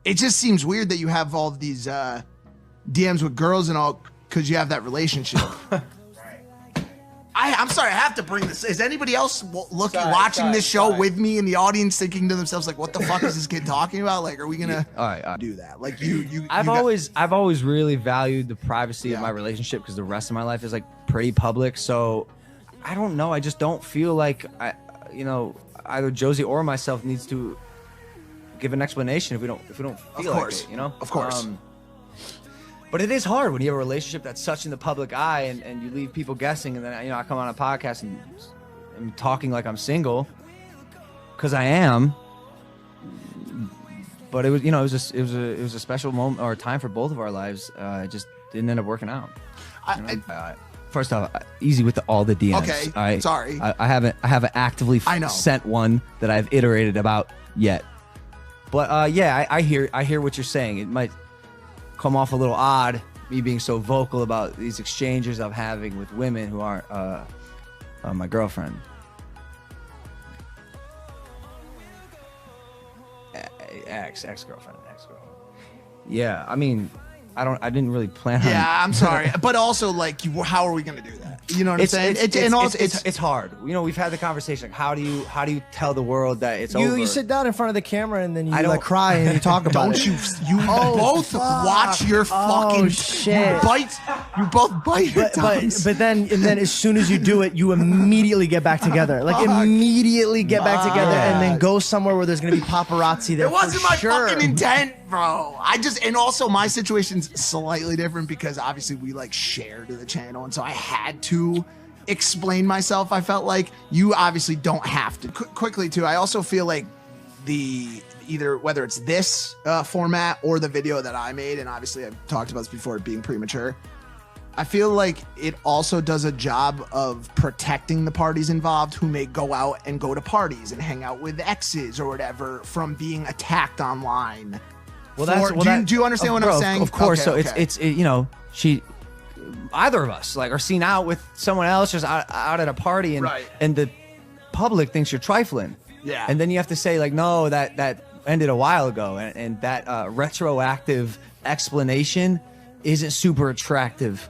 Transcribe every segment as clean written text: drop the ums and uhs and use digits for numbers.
it just seems weird that you have all of these DMs with girls and all because you have that relationship. I'm sorry, I have to bring this. Is anybody else watching this show with me in the audience thinking to themselves, like, what the fuck is this kid talking about? Like, are we gonna do that? Like, I've always really valued the privacy of my relationship because the rest of my life is like pretty public. So I don't know. I just don't feel like either Josie or myself needs to give an explanation if we don't feel like it, Of course. But it is hard when you have a relationship that's such in the public eye and you leave people guessing, and then I come on a podcast and I'm talking like I'm single because I am. But it was it was a special moment or time for both of our lives. It just didn't end up working out. First off, easy with all the DMs. Okay, sorry. I haven't actively sent one that I've iterated about yet. But I hear what you're saying. It might come off a little odd, me being so vocal about these exchanges I'm having with women who aren't my girlfriend. Ex-girlfriend. Yeah, I mean, I didn't really plan on. Yeah, I'm sorry, but also like, how are we gonna do that? You know what I'm saying? It's hard. We've had the conversation. Like, how do you tell the world that it's over? You sit down in front of the camera and then you like cry and you talk about it. You both watch your fucking shit. You both bite your tongues. But then as soon as you do it, you immediately get back together. Like immediately get back together and then go somewhere where there's gonna be paparazzi there. It wasn't my fucking intent, bro. And also my situation's slightly different because obviously we like share to the channel, and so I had to explain myself. I felt like you obviously don't have to. Quickly too, I also feel like whether it's this format or the video that I made, and obviously I've talked about this before, it being premature, I feel like it also does a job of protecting the parties involved who may go out and go to parties and hang out with exes or whatever from being attacked online. Do you understand what I'm saying? Of course. Okay, so it's either of us like are seen out with someone else just out at a party and the public thinks you're trifling. Yeah. And then you have to say like, no, that ended a while ago, and that retroactive explanation isn't super attractive.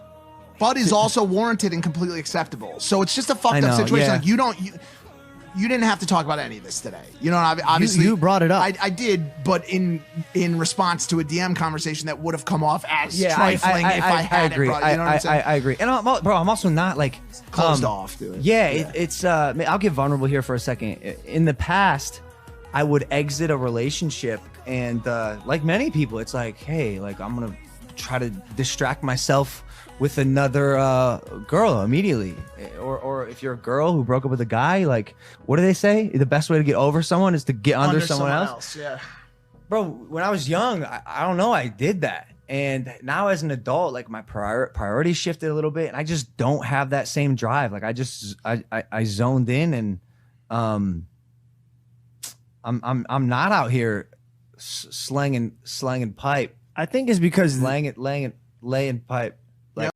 But is also warranted and completely acceptable. So it's just a fucked up situation. Yeah. Like you didn't have to talk about any of this today. You know, obviously you brought it up. I did, but in response to a DM conversation that would have come off as trifling if I hadn't agree. brought it. You know what I'm saying? I agree. And I'm also not like closed off to it. Yeah, it's I'll get vulnerable here for a second. In the past, I would exit a relationship and like many people, it's like, hey, like I'm gonna try to distract myself with another girl immediately, or if you're a girl who broke up with a guy, like what do they say? The best way to get over someone is to get under someone else. Yeah, bro. When I was young, I don't know, I did that, and now as an adult, like my priorities shifted a little bit, and I just don't have that same drive. Like I zoned in, and I'm not out here slanging pipe. I think it's because laying pipe.